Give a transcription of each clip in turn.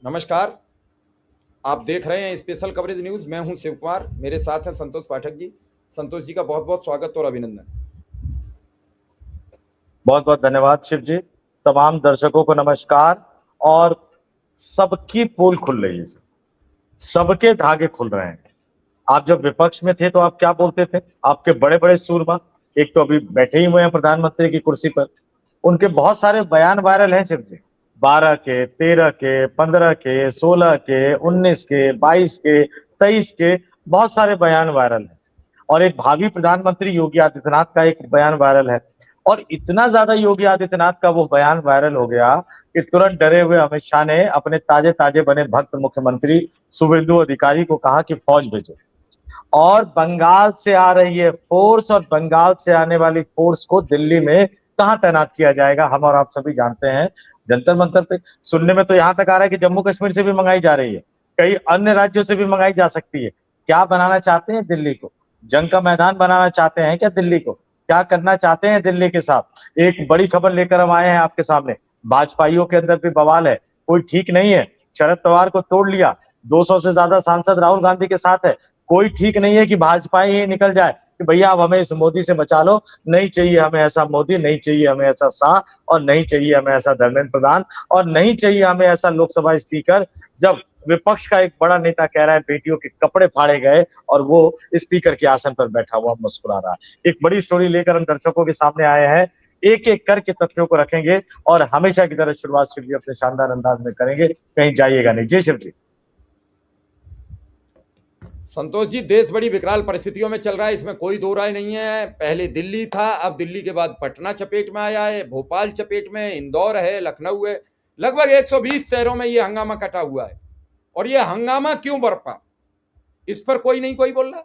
नमस्कार। आप देख रहे हैं स्पेशल कवरेज न्यूज़। मैं हूं शिव कुमार, मेरे साथ हैं संतोष पाठक जी। संतोष जी का बहुत बहुत स्वागत और अभिनंदन। बहुत बहुत धन्यवाद शिव जी। तमाम दर्शकों को नमस्कार। और सबकी पोल खुल रही है, सबके धागे खुल रहे हैं। आप जब विपक्ष में थे तो आप क्या बोलते थे? आपके बड़े बड़े सूरमा, एक तो अभी बैठे ही हुए हैं प्रधानमंत्री की कुर्सी पर, उनके बहुत सारे बयान वायरल हैं शिव जी। 12 के, 13 के, 15 के, 16 के, 19 के, 22 के, 23 के, बहुत सारे बयान वायरल हैं। और एक भावी प्रधानमंत्री योगी आदित्यनाथ का एक बयान वायरल है। और इतना ज्यादा योगी आदित्यनाथ का वो बयान वायरल हो गया कि तुरंत डरे हुए अमित शाह ने अपने ताजे ताजे बने भक्त मुख्यमंत्री शुभेंदु अधिकारी को कहा कि फौज भेजो। और बंगाल से आ रही है फोर्स, और बंगाल से आने वाली फोर्स को दिल्ली में कहाँ तैनात किया जाएगा हम और आप सभी जानते हैं, जंतर मंतर पे। सुनने में तो यहां तक आ रहा है कि जम्मू कश्मीर से भी मंगाई जा रही है, कई अन्य राज्यों से भी मंगाई जा सकती है। क्या बनाना चाहते हैं दिल्ली को? जंग का मैदान बनाना चाहते हैं क्या दिल्ली को? क्या करना चाहते हैं दिल्ली के साथ? एक बड़ी खबर लेकर हम आए हैं आपके सामने। भाजपाइयों के अंदर भी बवाल है, कोई ठीक नहीं है। शरद पवार को तोड़ लिया, 200 से ज्यादा सांसद राहुल गांधी के साथ है। कोई ठीक नहीं है कि भाजपा ही निकल जाए कि भैया अब हमें इस मोदी से बचा लो। नहीं चाहिए हमें ऐसा मोदी, नहीं चाहिए हमें ऐसा शाह, और नहीं चाहिए हमें ऐसा धर्मेंद्र प्रधान, और नहीं चाहिए हमें ऐसा लोकसभा स्पीकर। जब विपक्ष का एक बड़ा नेता कह रहा है बेटियों के कपड़े फाड़े गए और वो स्पीकर के आसन पर बैठा हुआ मुस्कुरा रहा है। एक बड़ी स्टोरी लेकर हम दर्शकों के सामने आए हैं। एक एक करके तथ्यों को रखेंगे और हमेशा की तरह शुरुआत शिव जी अपने शानदार अंदाज में करेंगे। कहीं जाइएगा नहीं। जय शिव जी। संतोष जी, देश बड़ी विकराल परिस्थितियों में चल रहा है, इसमें कोई दो राय नहीं है। पहले दिल्ली था, अब दिल्ली के बाद पटना चपेट में आया है, भोपाल चपेट में, इंदौर है, लखनऊ है। लगभग 120 शहरों में ये हंगामा कटा हुआ है। और ये हंगामा क्यों बरपा, इस पर कोई नहीं कोई बोल रहा।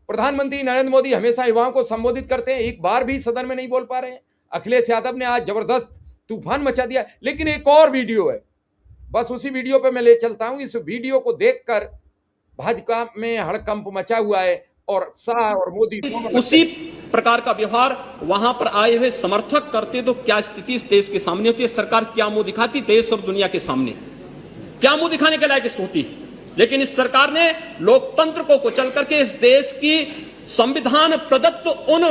प्रधानमंत्री नरेंद्र मोदी हमेशा युवाओं को संबोधित करते हैं, एक बार भी सदन में नहीं बोल पा रहे हैं। अखिलेश यादव ने आज जबरदस्त तूफान मचा दिया। लेकिन एक और वीडियो है, बस उसी वीडियो पे मैं ले चलता हूं। इस वीडियो को देखकर भाजपा में हड़कंप मचा हुआ है और शाह और मोदी उसी प्रकार का व्यवहार वहां पर आए हुए समर्थक करते तो क्या स्थिति इस देश के सामने होती है? सरकार क्या मुंह दिखाती देश और दुनिया के सामने? क्या मुंह दिखाने के लायक होती? लेकिन इस सरकार ने लोकतंत्र को कुचल करके इस देश की संविधान प्रदत्त उन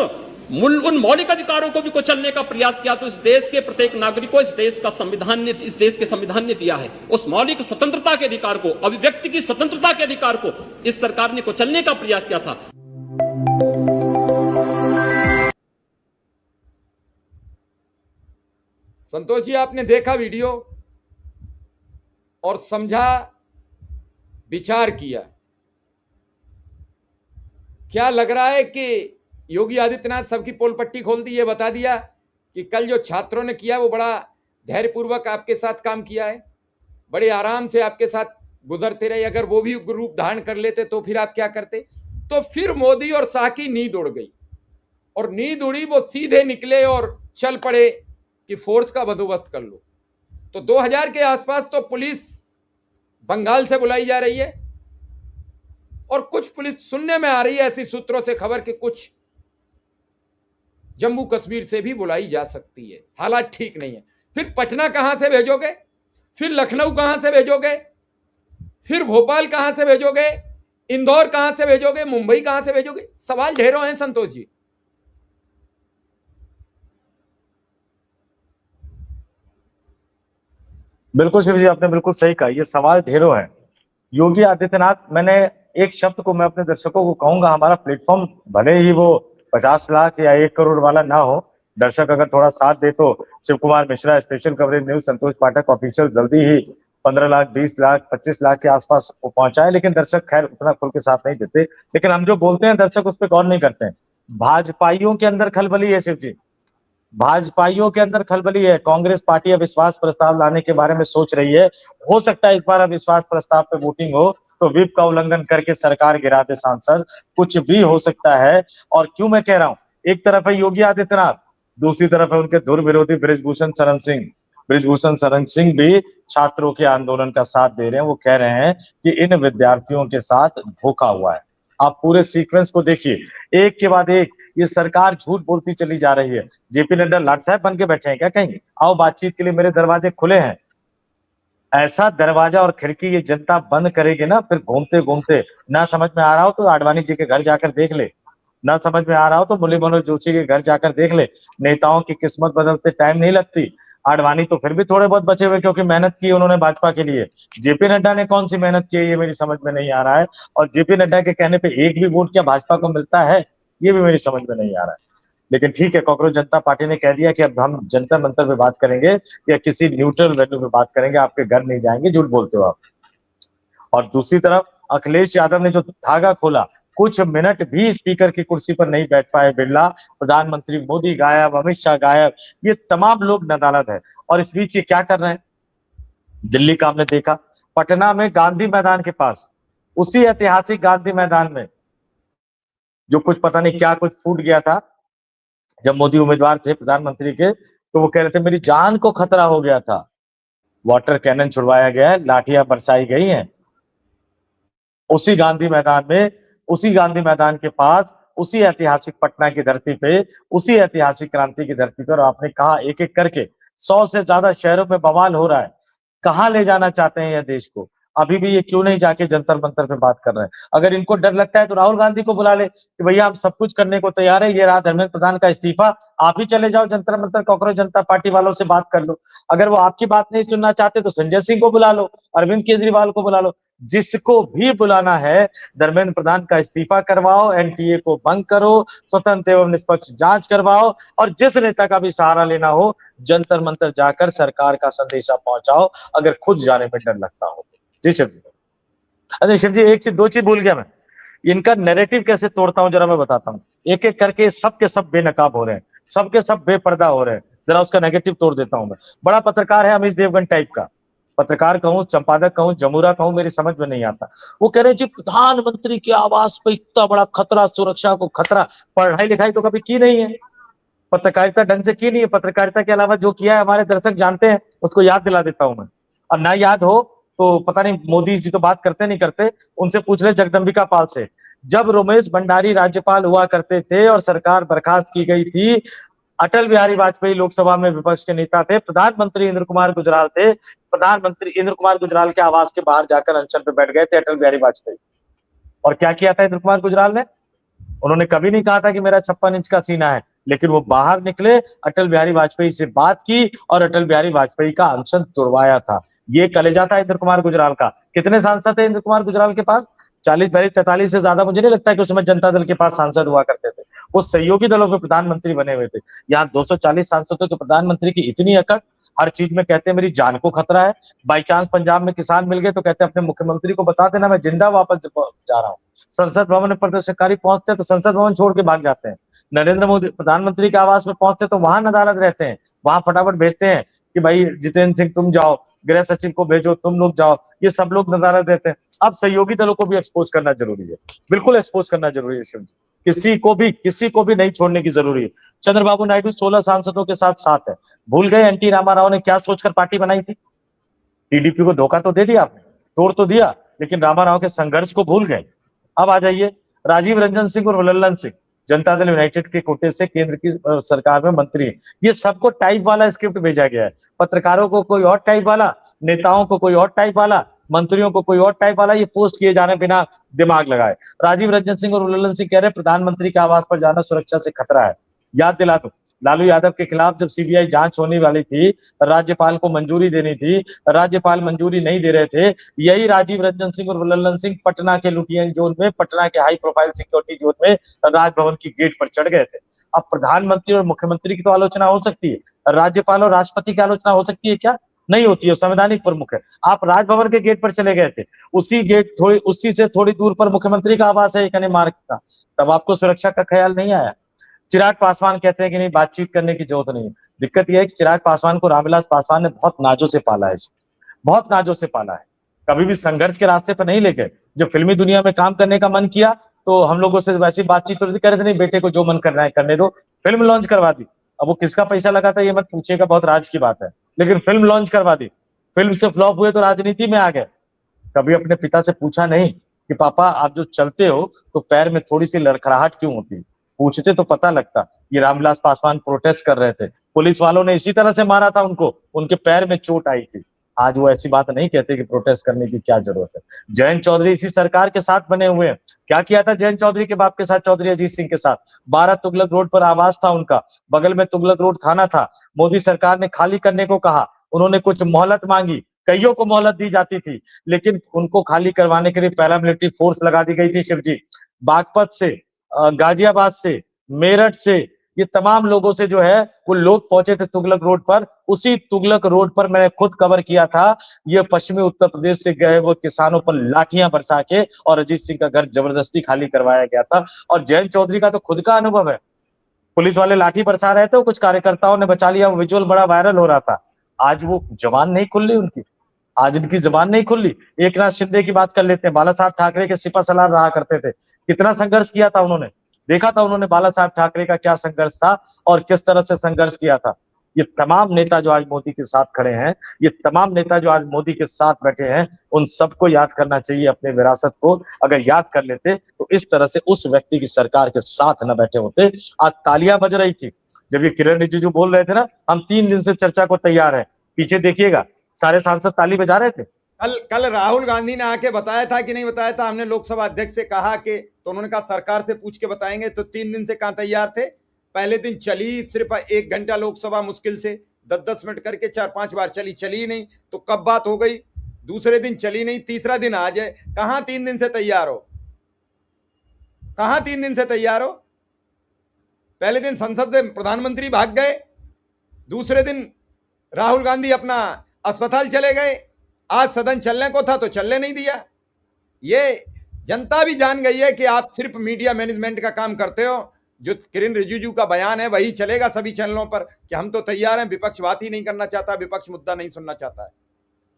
मौलिक अधिकारों को भी कुचलने का प्रयास किया। तो इस देश के प्रत्येक नागरिक को इस देश के संविधान ने दिया है, उस मौलिक स्वतंत्रता के अधिकार को, अभिव्यक्ति की स्वतंत्रता के अधिकार को इस सरकार ने कुचलने का प्रयास किया था। संतोष जी, आपने देखा वीडियो और समझा, विचार किया। क्या लग रहा है कि योगी आदित्यनाथ सबकी पोल पट्टी खोल दी, ये बता दिया कि कल जो छात्रों ने किया वो बड़ा धैर्यपूर्वक आपके साथ काम किया है, बड़े आराम से आपके साथ गुजरते रहे। अगर वो भी रूप धारण कर लेते तो फिर आप क्या करते? तो फिर मोदी और शाह की नींद उड़ गई, और नींद उड़ी, वो सीधे निकले और चल पड़े कि फोर्स का बंदोबस्त कर लो। तो 2000 के आसपास तो पुलिस बंगाल से बुलाई जा रही है, और कुछ पुलिस सुनने में आ रही है ऐसी सूत्रों से खबर कि कुछ जम्मू कश्मीर से भी बुलाई जा सकती है। हालात ठीक नहीं है। फिर पटना कहां से भेजोगे? फिर लखनऊ कहां से भेजोगे? फिर भोपाल कहां से भेजोगे? इंदौर कहां से भेजोगे? मुंबई कहां से भेजोगे? सवाल ढेरों हैं संतोष जी। बिल्कुल शिव जी, आपने बिल्कुल सही कहा, ये सवाल ढेरों है। योगी आदित्यनाथ, मैंने एक शब्द को मैं अपने दर्शकों को कहूंगा, हमारा प्लेटफॉर्म भले ही वो 50 लाख या 1 करोड़ वाला ना हो, दर्शक अगर थोड़ा साथ दे तो Shiv Kumar Mishra special coverage news Santosh Pathak official जल्दी ही 15 लाख, 20 लाख, 25 लाख के आसपास वो पहुंचाए। लेकिन दर्शक खैर उतना खुल के साथ नहीं देते। लेकिन हम जो बोलते हैं दर्शक उस पर गौर नहीं करते हैं। भाजपाइयों के अंदर खलबली है शिव जी, भाजपाइयों के अंदर खलबली है। कांग्रेस पार्टी अविश्वास प्रस्ताव लाने के बारे में सोच रही है। हो सकता है इस बार अविश्वास प्रस्ताव पे वोटिंग हो तो व्हिप का उल्लंघन करके सरकार गिरा दे सांसद, कुछ भी हो सकता है। और क्यों मैं कह रहा हूं, एक तरफ है योगी आदित्यनाथ, दूसरी तरफ है उनके धुर विरोधी बृजभूषण शरण सिंह। बृजभूषण शरण सिंह भी छात्रों के आंदोलन का साथ दे रहे हैं। वो कह रहे हैं कि इन विद्यार्थियों के साथ धोखा हुआ है। आप पूरे सीक्वेंस को देखिए, एक के बाद एक ये सरकार झूठ बोलती चली जा रही है। जेपी नड्डा लाट साहब बन के बैठे हैं क्या? कहीं आओ बातचीत के लिए, मेरे दरवाजे खुले हैं। ऐसा दरवाजा और खिड़की ये जनता बंद करेगी ना, फिर घूमते घूमते ना समझ में आ रहा हो तो आडवाणी जी के घर जाकर देख ले, ना समझ में आ रहा हो तो मुरली मनोहर जोशी के घर जाकर देख ले। नेताओं की किस्मत बदलते टाइम नहीं लगती। आडवाणी तो फिर भी थोड़े बहुत बचे हुए, क्योंकि मेहनत की उन्होंने भाजपा के लिए। जेपी नड्डा ने कौन सी मेहनत की है ये मेरी समझ में नहीं आ रहा है, और जेपी नड्डा के कहने पे एक भी वोट क्या भाजपा को मिलता है ये भी मेरी समझ में नहीं आ रहा है। लेकिन ठीक है, कांग्रेस जनता पार्टी ने कह दिया कि अब हम जंतर मंतर पे बात करेंगे या किसी न्यूट्रल वेन्यू पे बात करेंगे, आपके घर नहीं जाएंगे, झूठ बोलते हो आप। और दूसरी तरफ अखिलेश यादव ने जो धागा खोला, कुछ मिनट भी स्पीकर की कुर्सी पर नहीं बैठ पाए बिरला। प्रधानमंत्री मोदी गायब, अमित शाह गायब, ये तमाम लोग नदारद है। और इस बीच ये क्या कर रहे हैं, दिल्ली का हमने देखा, पटना में गांधी मैदान के पास, उसी ऐतिहासिक गांधी मैदान में जो कुछ पता नहीं क्या कुछ फूट गया था जब मोदी उम्मीदवार थे प्रधानमंत्री के, तो वो कह रहे थे मेरी जान को खतरा हो गया था। वाटर कैनन छुड़वाया गया है, लाठियां बरसाई गई हैं उसी गांधी मैदान में, उसी गांधी मैदान के पास, उसी ऐतिहासिक पटना की धरती पे, उसी ऐतिहासिक क्रांति की धरती पर। आपने कहा एक एक करके 100 से ज्यादा शहरों में बवाल हो रहा है। कहां ले जाना चाहते हैं यह देश को? अभी भी ये क्यों नहीं जाके जंतर मंतर पे बात कर रहे हैं? अगर इनको डर लगता है तो राहुल गांधी को बुला ले कि भैया हम सब कुछ करने को तैयार है, ये रहा धर्मेंद्र प्रधान का इस्तीफा, आप ही चले जाओ जंतर मंतर, कांग्रेस जनता पार्टी वालों से बात कर लो। अगर वो आपकी बात नहीं सुनना चाहते तो संजय सिंह को बुला लो, अरविंद केजरीवाल को बुला लो, जिसको भी बुलाना है। धर्मेंद्र प्रधान का इस्तीफा करवाओ, एनटीए को भंग करो, स्वतंत्र एवं निष्पक्ष जांच करवाओ, और जिस नेता का भी सहारा लेना हो जंतर मंतर जाकर सरकार का संदेशा पहुंचाओ, अगर खुद जाने में डर लगता हो तो। जी शिव जी। अरे शिव जी, एक चीज दो चीज भूल गया मैं, इनका नैरेटिव कैसे तोड़ता हूं जरा मैं बताता हूँ। एक एक करके सब के सब बेनकाब हो रहे हैं, सबके सब बेपर्दा हो रहे हैं, जरा उसका नेगेटिव तोड़ देता हूं मैं। बड़ा पत्रकार है अमीश देवगन टाइप का, पत्रकार कहूं, संपादक कहूं, जमूरा कहूं, मेरी समझ में नहीं आता। वो कह रहे जी प्रधानमंत्री के आवास पे इतना बड़ा खतरा, सुरक्षा को खतरा, पढ़ाई लिखाई तो कभी की नहीं है, पत्रकारिता ढंग से की नहीं है, पत्रकारिता के अलावा जो किया है हमारे दर्शक जानते हैं, उसको याद दिला देता हूं मैं। और ना याद हो तो पता नहीं, मोदी जी तो बात करते नहीं करते, उनसे पूछ ले जगदम्बिका पाल से। जब रमेश भंडारी राज्यपाल हुआ करते थे और सरकार बर्खास्त की गई थी, अटल बिहारी वाजपेयी लोकसभा में विपक्ष के नेता थे, प्रधानमंत्री इंद्र कुमार गुजराल थे, प्रधानमंत्री इंद्र कुमार गुजराल के आवास के बाहर जाकर अनशन पे बैठ गए थे अटल बिहारी वाजपेयी। और क्या किया था इंद्र कुमार गुजराल ने? उन्होंने कभी नहीं कहा था कि मेरा 56 इंच का सीना है, लेकिन वो बाहर निकले, अटल बिहारी वाजपेयी से बात की और अटल बिहारी वाजपेयी का अनशन तोड़वाया था। ये कलेजा था इंद्र कुमार गुजराल का। कितने सांसद थे इंद्र कुमार गुजराल के पास? 40-43 से ज्यादा मुझे नहीं लगता कि उस समय जनता दल के पास सांसद हुआ करते थे। वो सहयोगी दलों के प्रधानमंत्री बने हुए थे। यहाँ 240 सांसदों के प्रधानमंत्री की इतनी अकड़, हर चीज में कहते हैं मेरी जान को खतरा है। बाई चांस पंजाब में किसान मिल गए तो कहते हैं अपने मुख्यमंत्री को बता देना मैं जिंदा वापस जा रहा हूँ। संसद भवन में प्रदर्शनकारी पहुंचते हैं तो संसद भवन छोड़ के भाग जाते हैं। नरेंद्र मोदी प्रधानमंत्री के आवास में पहुंचते तो वहां नदारद रहते हैं, वहां फटाफट भेजते हैं कि भाई जितेंद्र सिंह तुम जाओ, गृह सचिव को भेजो, तुम लोग जाओ, ये सब लोग नदारद रहते हैं। अब सहयोगी दलों को भी एक्सपोज करना जरूरी है, बिल्कुल एक्सपोज करना जरूरी है शिव जी। किसी को भी नहीं छोड़ने की जरूरी है। चंद्रबाबू नायडू 16 सांसदों के साथ साथ है। भूल गए एनटी रामाराव ने क्या सोचकर पार्टी बनाई थी? टीडीपी को धोखा तो दे दिया आपने, तोड़ तो दिया, लेकिन रामाराव के संघर्ष को भूल गए। अब आ जाइए राजीव रंजन सिंह और लल्लन सिंह, जनता दल यूनाइटेड के कोटे से केंद्र की सरकार में मंत्री है। ये सबको टाइप वाला स्क्रिप्ट भेजा गया है, पत्रकारों को कोई और टाइप वाला, नेताओं को कोई और टाइप वाला, मंत्रियों को कोई और टाइप वाला, ये पोस्ट किए जाने बिना दिमाग लगाए। राजीव रंजन सिंह और लल्लन सिंह कह रहे प्रधानमंत्री के आवास पर जाना सुरक्षा से खतरा है। याद दिला दो, लालू यादव के खिलाफ जब सीबीआई जांच होने वाली थी, राज्यपाल को मंजूरी देनी थी, राज्यपाल मंजूरी नहीं दे रहे थे, यही राजीव रंजन सिंह और लल्लन सिंह पटना के लुटियन जोन में, पटना के हाई प्रोफाइल सिक्योरिटी जोन में राजभवन की गेट पर चढ़ गए थे। अब प्रधानमंत्री और मुख्यमंत्री की तो आलोचना हो सकती है, राज्यपाल और राष्ट्रपति की आलोचना हो सकती है क्या? नहीं होती है, संवैधानिक प्रमुख है। आप राजभवन के गेट पर चले गए थे, उसी से थोड़ी दूर पर मुख्यमंत्री का आवास है एक मार्ग का, तब आपको सुरक्षा का ख्याल नहीं आया। चिराग पासवान कहते हैं कि नहीं बातचीत करने की जरूरत नहीं है। दिक्कत यह है कि चिराग पासवान को रामविलास पासवान ने बहुत नाजों से पाला है, बहुत नाजों से पाला है, कभी भी संघर्ष के रास्ते पर नहीं लेके। जब फिल्मी दुनिया में काम करने का मन किया तो हम लोगों से वैसी बातचीत हो रही थी, कह रहे थे नहीं बेटे को जो मन करना है करने दो, फिल्म लॉन्च करवा दी। अब वो किसका पैसा लगा था ये मत पूछिएगा, बहुत राज की बात है, लेकिन फिल्म लॉन्च करवा दी। फिल्म से फ्लॉप हुए तो राजनीति में आ गए। कभी अपने पिता से पूछा नहीं कि पापा आप जो चलते हो तो पैर में थोड़ी सी लड़खड़ाहट क्यों होती? पूछते तो पता लगता। ये रामविलास पासवान प्रोटेस्ट कर रहे थे, पुलिस वालों ने इसी तरह से मारा था उनको, उनके पैर में चोट आई थी। आज वो ऐसी बात नहीं कहते कि प्रोटेस्ट करने की क्या जरूरत है। जयंत चौधरी इसी सरकार के साथ बने हुए हैं। क्या किया था जयंत चौधरी के बाप के साथ, चौधरी अजीत सिंह के साथ? 12 तुगलक रोड पर आवास था उनका, बगल में तुगलक रोड थाना था। मोदी सरकार ने खाली करने को कहा, उन्होंने कुछ मोहलत मांगी, कईयों को मोहलत दी जाती थी, लेकिन उनको खाली करवाने के लिए पैरामिलिट्री फोर्स लगा दी गई थी शिवजी। बागपत से, गाजियाबाद से, मेरठ से, ये तमाम लोगों से जो है वो लोग पहुंचे थे तुगलक रोड पर। उसी तुगलक रोड पर मैंने खुद कवर किया था, ये पश्चिमी उत्तर प्रदेश से गए वो किसानों पर लाठियां बरसा के और अजीत सिंह का घर जबरदस्ती खाली करवाया गया था। और जयंत चौधरी का तो खुद का अनुभव है, पुलिस वाले लाठी बरसा रहे थे, कुछ कार्यकर्ताओं ने बचा लिया, वो विजुअल बड़ा वायरल हो रहा था। आज वो जबान नहीं खुल रही उनकी, आज इनकी जबान नहीं खुल रही। एक नाथ शिंदे की बात कर लेते हैं, बाला साहब ठाकरे के सिपा सलार रहा करते थे, कितना संघर्ष किया था उन्होंने, देखा था उन्होंने बाला साहब ठाकरे का क्या संघर्ष था और किस तरह से संघर्ष किया था। ये तमाम नेता जो आज मोदी के साथ खड़े हैं, ये तमाम नेता जो आज मोदी के साथ बैठे हैं, उन सबको याद करना चाहिए अपने विरासत को। अगर याद कर लेते तो इस तरह से उस व्यक्ति की सरकार के साथ न बैठे होते। आज तालियां बज रही थी जब ये किरण रिजिजू बोल रहे थे ना, हम 3 दिन से चर्चा को तैयार है, पीछे देखिएगा सारे सांसद ताली बजा रहे थे। कल राहुल गांधी ने आके बताया था कि नहीं बताया था? हमने लोकसभा अध्यक्ष से कहा कि, तो उन्होंने कहा सरकार से पूछ के बताएंगे। तो 3 दिन से कहां तैयार थे? पहले दिन चली सिर्फ 1 घंटा लोकसभा, मुश्किल से 10-10 मिनट करके 4-5 बार चली नहीं, तो कब बात हो गई? दूसरे दिन चली नहीं, तीसरा दिन आज है। कहां 3 दिन से तैयार हो? कहां 3 दिन से तैयार हो? पहले दिन संसद से प्रधानमंत्री भाग गए, दूसरे दिन राहुल गांधी अपना अस्पताल चले गए, आज सदन चलने को था तो चलने नहीं दिया। ये जनता भी जान गई है कि आप सिर्फ मीडिया मैनेजमेंट का काम करते हो। जो किरण रिजिजू का बयान है वही चलेगा सभी चैनलों पर कि हम तो तैयार हैं, विपक्ष बात ही नहीं करना चाहता, विपक्ष मुद्दा नहीं सुनना चाहता है।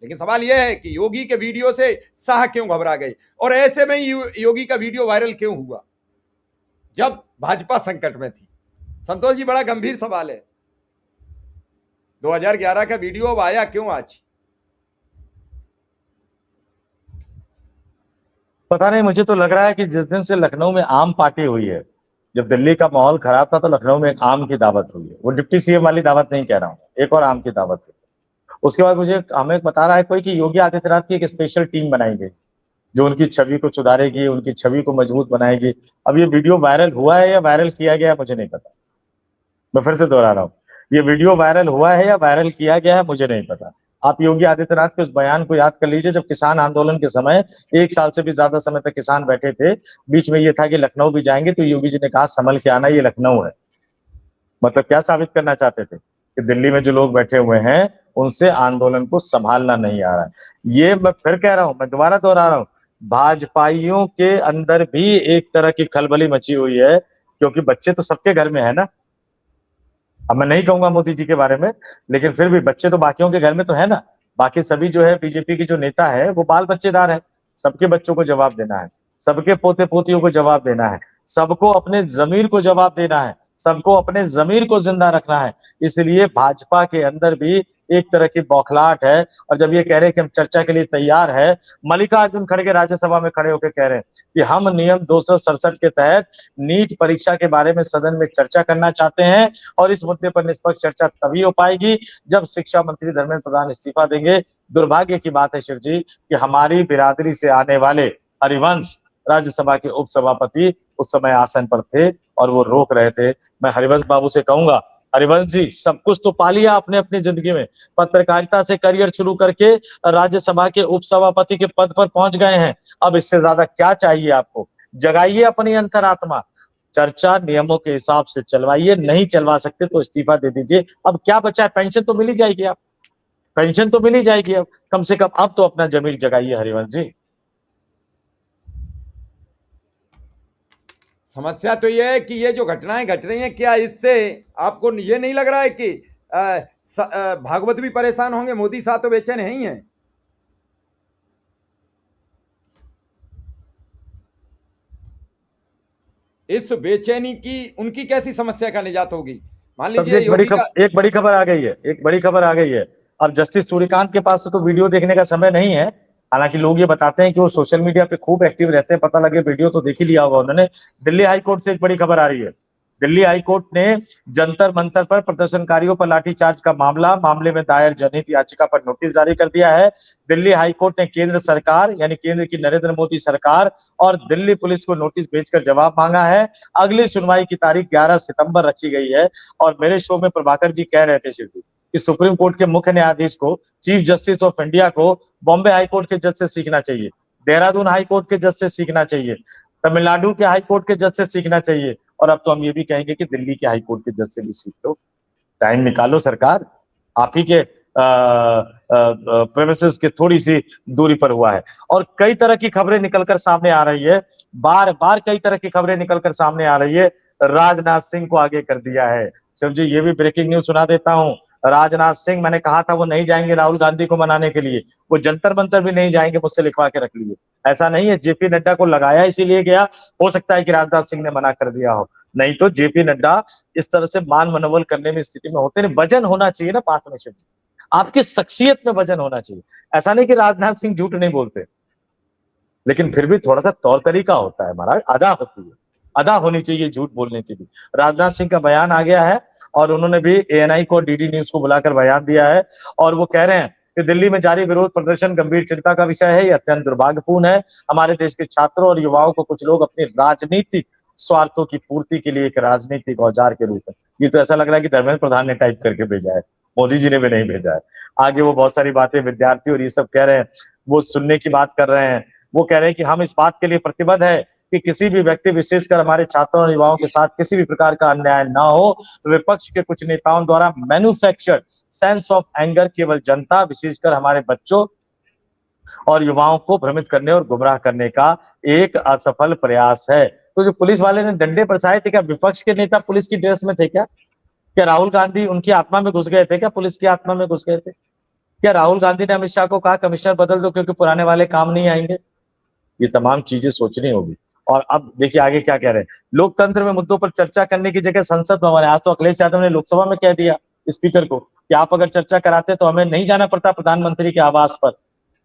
लेकिन सवाल यह है कि योगी के वीडियो से शाह क्यों घबरा गई, और ऐसे में योगी का वीडियो वायरल क्यों हुआ जब भाजपा संकट में थी? संतोष जी, बड़ा गंभीर सवाल है। 2011 का वीडियो अब आया क्यों आज? पता नहीं, मुझे तो लग रहा है कि जिस दिन से लखनऊ में आम पार्टी हुई है, जब दिल्ली का माहौल खराब था तो लखनऊ में एक आम की दावत हुई है। वो डिप्टी सीएम वाली दावत नहीं कह रहा हूँ, एक और आम की दावत हुई। उसके बाद मुझे हमें बता रहा है कोई कि योगी आदित्यनाथ की एक स्पेशल टीम बनाई गई जो उनकी छवि को सुधारेगी, उनकी छवि को मजबूत बनाएगी। अब ये वीडियो वायरल हुआ है या वायरल किया गया है मुझे नहीं पता, मैं फिर से दोहरा रहा हूँ, ये वीडियो वायरल हुआ है या वायरल किया गया है मुझे नहीं पता। आप योगी आदित्यनाथ के उस बयान को याद कर लीजिए जब किसान आंदोलन के समय 1 साल से भी ज्यादा समय तक किसान बैठे थे, बीच में ये था कि लखनऊ भी जाएंगे, तो योगी जी ने कहा संभल के आना, ये लखनऊ है। मतलब क्या साबित करना चाहते थे कि दिल्ली में जो लोग बैठे हुए हैं उनसे आंदोलन को संभालना नहीं आ रहा है। ये मैं फिर कह रहा हूं, मैं दोबारा दोहरा रहा हूं, भाजपाइयों के अंदर भी एक तरह की खलबली मची हुई है, क्योंकि बच्चे तो सबके घर में है ना। अब मैं नहीं कहूंगा मोदी जी के बारे में, लेकिन फिर भी बच्चे तो बाकियों के घर में तो है ना। बाकी सभी जो है बीजेपी की जो नेता है वो बाल बच्चेदार है, सबके बच्चों को जवाब देना है, सबके पोते पोतियों को जवाब देना है, सबको अपने जमीर को जवाब देना है, सबको अपने जमीर को जिंदा रखना है। इसलिए भाजपा के अंदर भी एक तरह की बौखलाहट है। और जब ये कह रहे हैं कि हम चर्चा के लिए तैयार है, मल्लिकार्जुन खड़गे राज्यसभा में खड़े होकर कह रहे हैं कि हम नियम 267 के तहत नीट परीक्षा के बारे में सदन में चर्चा करना चाहते हैं, और इस मुद्दे पर निष्पक्ष चर्चा तभी हो पाएगी जब शिक्षा मंत्री धर्मेंद्र प्रधान इस्तीफा देंगे। दुर्भाग्य की बात है शिव जी कि हमारी बिरादरी से आने वाले हरिवंश राज्यसभा के उपसभापति उस समय आसन पर थे और वो रोक रहे थे। मैं हरिवंश बाबू से कहूंगा, हरिवंश जी सब कुछ तो पा लिया आपने अपनी जिंदगी में, पत्रकारिता से करियर शुरू करके राज्यसभा के उपसभापति के पद पर पहुंच गए हैं। अब इससे ज्यादा क्या चाहिए आपको? जगाइए अपनी अंतरात्मा, चर्चा नियमों के हिसाब से चलवाइए, नहीं चलवा सकते तो इस्तीफा दे दीजिए। अब क्या बचा है? पेंशन तो मिल ही जाएगी, आप पेंशन तो मिल ही जाएगी। अब कम से कम अब तो अपना जमीर जगाइए हरिवंश जी। समस्या तो यह है कि ये जो घटनाएं घट रही हैं, क्या इससे आपको ये नहीं लग रहा है कि भागवत भी परेशान होंगे? मोदी साहब तो बेचैन है ही हैं। इस बेचैनी की उनकी कैसी समस्या का निजात होगी? मान लीजिए एक बड़ी खबर आ गई है, एक बड़ी खबर आ गई है। अब जस्टिस सूर्यकांत के पास तो वीडियो देखने का समय नहीं है, हालांकि लोग ये बताते हैं कि वो सोशल मीडिया पे खूब एक्टिव रहते हैं, पता लगे वीडियो तो देख ही लिया होगा उन्होंने। दिल्ली हाईकोर्ट से एक बड़ी खबर आ रही है, दिल्ली हाईकोर्ट ने जंतर मंतर पर प्रदर्शनकारियों पर लाठीचार्ज का मामले में दायर जनहित याचिका पर नोटिस जारी कर दिया है। दिल्ली हाईकोर्ट ने केंद्र सरकार यानी केंद्र की नरेंद्र मोदी सरकार और दिल्ली पुलिस को नोटिस भेजकर जवाब मांगा है। अगली सुनवाई की तारीख 11 सितंबर रखी गई है। और मेरे शो में प्रभाकर जी कह रहे थे शिव जी कि सुप्रीम कोर्ट के मुख्य न्यायाधीश को, चीफ जस्टिस ऑफ इंडिया को बॉम्बे हाईकोर्ट के जज से सीखना चाहिए, देहरादून हाईकोर्ट के जज से सीखना चाहिए, तमिलनाडु के हाईकोर्ट के जज से सीखना चाहिए, और अब तो हम ये भी कहेंगे कि दिल्ली के हाईकोर्ट के जज से भी सीख लो। टाइम निकालो सरकार, आप ही के प्रेमिसेस के थोड़ी सी दूरी पर हुआ है। और कई तरह की खबरें निकलकर सामने आ रही है, बार बार कई तरह की खबरें निकलकर सामने आ रही है। राजनाथ सिंह को आगे कर दिया है। शिव जी, ये भी ब्रेकिंग न्यूज सुना देता हूं। राजनाथ सिंह, मैंने कहा था वो नहीं जाएंगे राहुल गांधी को मनाने के लिए, वो जंतर मंतर भी नहीं जाएंगे, मुझसे लिखवा के रख लीजिए। ऐसा नहीं है, जेपी नड्डा को लगाया इसीलिए गया, हो सकता है कि राजनाथ सिंह ने मना कर दिया हो, नहीं तो जेपी नड्डा इस तरह से मान मनोबल करने में स्थिति में होते नहीं। वजन होना चाहिए ना बात में शिव जी, आपकी शख्सियत में वजन होना चाहिए। ऐसा नहीं कि राजनाथ सिंह झूठ नहीं बोलते, लेकिन फिर भी थोड़ा सा तौर तरीका होता है महाराज, अदा होती है, अदा होनी चाहिए झूठ बोलने की भी। राजनाथ सिंह का बयान आ गया है और उन्होंने भी एएनआई को, डीडी न्यूज को बुलाकर बयान दिया है और वो कह रहे हैं कि दिल्ली में जारी विरोध प्रदर्शन गंभीर चिंता का विषय है, यह अत्यंत दुर्भाग्यपूर्ण है। हमारे देश के छात्रों और युवाओं को कुछ लोग अपनी राजनीतिक स्वार्थों की पूर्ति के लिए एक राजनीतिक औजार के रूप में, ये तो ऐसा लग रहा है कि धर्मेंद्र प्रधान ने टाइप करके भेजा है, मोदी जी ने भी नहीं भेजा है। आगे वो बहुत सारी बातें विद्यार्थी और ये सब कह रहे हैं, वो सुनने की बात कर रहे हैं। वो कह रहे हैं कि हम इस बात के लिए प्रतिबद्ध है कि किसी भी व्यक्ति, विशेषकर हमारे छात्रों और युवाओं के साथ किसी भी प्रकार का अन्याय ना हो। विपक्ष के कुछ नेताओं द्वारा मैन्युफैक्चर्ड सेंस ऑफ एंगर केवल जनता, विशेषकर हमारे बच्चों और युवाओं को भ्रमित करने और गुमराह करने का एक असफल प्रयास है। तो जो पुलिस वाले ने डंडे बरसाए थे, क्या विपक्ष के नेता पुलिस की ड्रेस में थे क्या? क्या राहुल गांधी उनकी आत्मा में घुस गए थे क्या? पुलिस की आत्मा में घुस गए थे क्या? राहुल गांधी ने अमित शाह को कहा कमिश्नर बदल दो क्योंकि पुराने वाले काम नहीं आएंगे? ये तमाम चीजें सोचनी होगी। और अब देखिए आगे क्या कह रहे हैं, लोकतंत्र में मुद्दों पर चर्चा करने की जगह संसद भवन है। आज तो अखिलेश यादव ने लोकसभा में कह दिया स्पीकर को कि आप अगर चर्चा कराते तो हमें नहीं जाना पड़ता प्रधानमंत्री के आवास पर।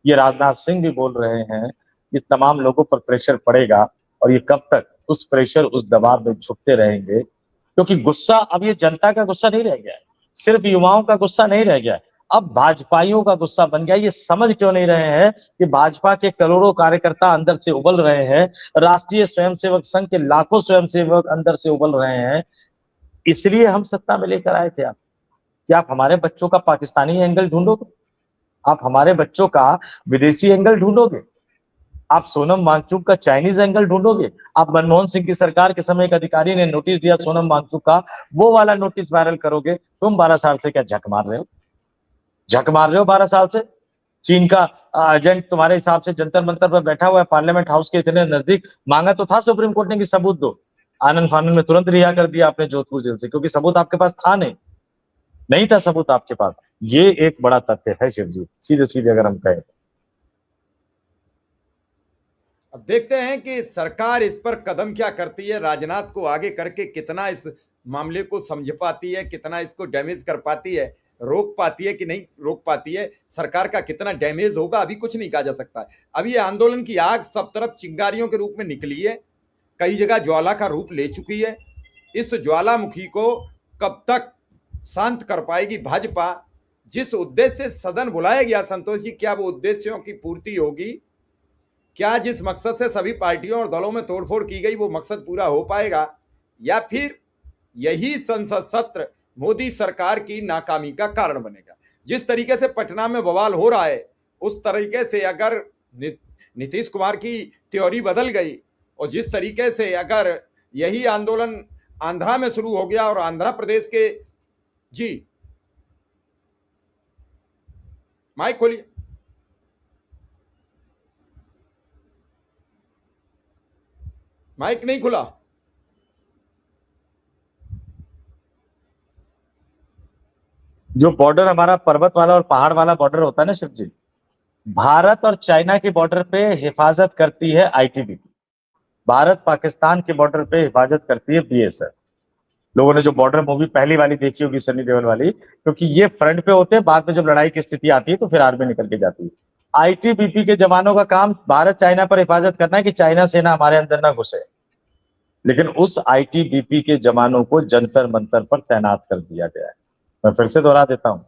ये राजनाथ सिंह भी बोल रहे हैं, ये तमाम लोगों पर प्रेशर पड़ेगा और ये कब तक उस प्रेशर, उस दबाव में झुकते रहेंगे, क्योंकि गुस्सा अब ये जनता का गुस्सा नहीं रह गया है, सिर्फ युवाओं का गुस्सा नहीं रह गया है, अब भाजपाइयों का गुस्सा बन गया। ये समझ क्यों नहीं रहे हैं कि भाजपा के करोड़ों कार्यकर्ता अंदर से उबल रहे हैं, राष्ट्रीय स्वयंसेवक संघ के लाखों स्वयंसेवक अंदर से उबल रहे हैं। इसलिए हम सत्ता में लेकर आए थे आप, कि आप हमारे बच्चों का पाकिस्तानी एंगल ढूंढोगे, आप हमारे बच्चों का विदेशी एंगल ढूंढोगे, आप सोनम वांगचुक का चाइनीज एंगल ढूंढोगे। आप मनमोहन सिंह की सरकार के समय एक अधिकारी ने नोटिस दिया सोनम वांगचुक का, वो वाला नोटिस वायरल करोगे। तुम 12 साल से क्या झक मार रहे हो? झक मार रहे हो 12 साल से? चीन का एजेंट तुम्हारे हिसाब से जंतर मंतर पर बैठा हुआ है, पार्लियामेंट हाउस के इतने नजदीक। मांगा तो था सुप्रीम कोर्ट ने कि सबूत दो, आनंद फानंद में तुरंत रिहा कर दिया आपने जोधपुर जेल से, क्योंकि सबूत आपके पास था नहीं था सबूत आपके पास। ये एक बड़ा तथ्य है शिव जी, सीधे सीधे अगर हम कहें। अब देखते हैं कि सरकार इस पर कदम क्या करती है, राजनाथ को आगे करके कितना इस मामले को समझ पाती है, कितना इसको डैमेज कर पाती है, रोक पाती है कि नहीं रोक पाती है। सरकार का कितना डैमेज होगा अभी कुछ नहीं कहा जा सकता है। अभी ये आंदोलन की आग सब तरफ चिंगारियों के रूप में निकली है, कई जगह ज्वाला का रूप ले चुकी है। इस ज्वालामुखी को कब तक शांत कर पाएगी भाजपा? जिस उद्देश्य से सदन बुलाया गया संतोष जी, क्या वो उद्देश्यों की पूर्ति होगी? क्या जिस मकसद से सभी पार्टियों और दलों में तोड़फोड़ की गई वो मकसद पूरा हो पाएगा, या फिर यही संसद सत्र मोदी सरकार की नाकामी का कारण बनेगा? जिस तरीके से पटना में बवाल हो रहा है, उस तरीके से अगर नीतीश कुमार की थ्योरी बदल गई और जिस तरीके से अगर यही आंदोलन आंध्रा में शुरू हो गया और आंध्र प्रदेश के, जी माइक खोलिए, माइक नहीं खुला। जो बॉर्डर हमारा पर्वत वाला और पहाड़ वाला बॉर्डर होता है ना शिव जी, भारत और चाइना के बॉर्डर पे हिफाजत करती है आईटीबीपी, भारत पाकिस्तान के बॉर्डर पे हिफाजत करती है बीएसएफ। लोगों ने जो बॉर्डर मूवी पहली वाली देखी होगी सनी देओल वाली, क्योंकि ये फ्रंट पे होते हैं, बाद में जब लड़ाई की स्थिति आती है तो फिर आर्मी निकल के जाती है। आईटीबीपी के जवानों का काम भारत चाइना पर हिफाजत करना है कि चाइना सेना हमारे अंदर ना घुसे। लेकिन उस आईटीबीपी के जवानों को जंतर मंतर पर तैनात कर दिया गया है। मैं फिर से दोहरा देता हूं,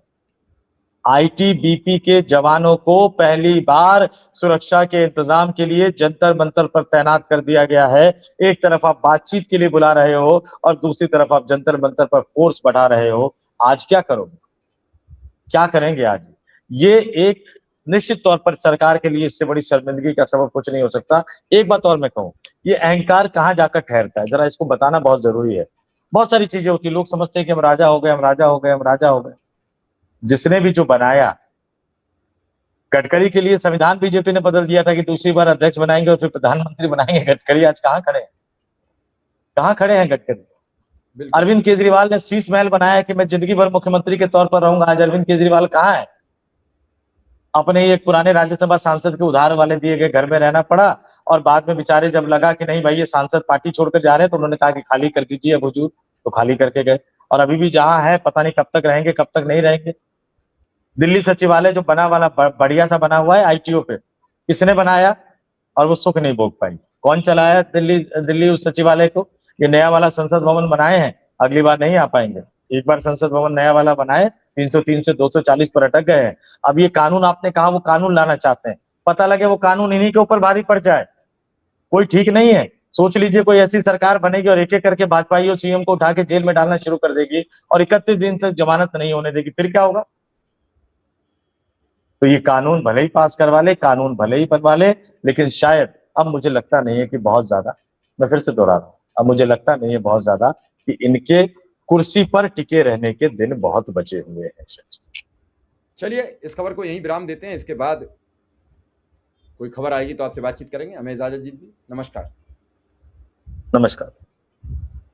आईटीबीपी के जवानों को पहली बार सुरक्षा के इंतजाम के लिए जंतर मंतर पर तैनात कर दिया गया है। एक तरफ आप बातचीत के लिए बुला रहे हो और दूसरी तरफ आप जंतर मंतर पर फोर्स बढ़ा रहे हो। आज क्या करोगे, क्या करेंगे आज? ये एक निश्चित तौर पर सरकार के लिए इससे बड़ी शर्मिंदगी का सबब कुछ नहीं हो सकता। एक बात और मैं कहूं, ये अहंकार कहां जाकर ठहरता है, जरा इसको बताना बहुत जरूरी है। बहुत सारी चीजें होती है, लोग समझते हैं कि हम राजा हो गए, हम राजा हो गए, हम राजा हो गए। जिसने भी जो बनाया, गडकरी के लिए संविधान बीजेपी ने बदल दिया था कि दूसरी बार अध्यक्ष बनाएंगे और फिर प्रधानमंत्री बनाएंगे। गडकरी आज कहां खड़े हैं, कहां खड़े हैं गडकरी? बिल्कुल। अरविंद केजरीवाल ने शीश महल बनाया कि मैं जिंदगी भर मुख्यमंत्री के तौर पर रहूंगा। आज अरविंद केजरीवाल कहां है? अपने एक पुराने राज्यसभा सांसद के उधार वाले दिए गए घर में रहना पड़ा और बाद में बेचारे जब लगा कि नहीं भाई ये सांसद पार्टी छोड़कर जा रहे हैं तो उन्होंने कहा कि खाली कर दीजिए अब हुजूर, तो खाली करके गए। और अभी भी जहां है पता नहीं कब तक रहेंगे, कब तक नहीं रहेंगे। दिल्ली सचिवालय जो बना वाला बढ़िया सा बना हुआ है आईटीओ पे, किसने बनाया और वो सुख नहीं भोग पाई? कौन चलाया दिल्ली उस सचिवालय को? ये नया वाला संसद भवन बनाए हैं, अगली बार नहीं आ पाएंगे। एक बार संसद भवन नया वाला बनाए, 303 से 240 पर अटक गए हैं। अब ये कानून आपने कहा वो कानून लाना चाहते हैं, पता लगे वो कानून इन्हीं के ऊपर भारी पड़ जाए, कोई ठीक नहीं है। सोच लीजिए कोई ऐसी सरकार बनेगी और एक एक करके भाजपाइयों सीएम को उठा के जेल में डालना शुरू कर देगी और 31 दिन तक जमानत नहीं होने देगी, फिर क्या होगा? तो ये कानून भले ही पास करवा ले, कानून भले ही बनवा ले, लेकिन शायद अब मुझे लगता नहीं है कि बहुत ज्यादा, मैं फिर से दोहरा रहा हूं, अब मुझे लगता नहीं है बहुत ज्यादा कि इनके कुर्सी पर टिके रहने के दिन बहुत बचे हुए हैं। चलिए इस खबर को यहीं विराम देते हैं, इसके बाद कोई खबर आएगी तो आपसे बातचीत करेंगे। हमें इजाजत दीजिए, नमस्कार। नमस्कार।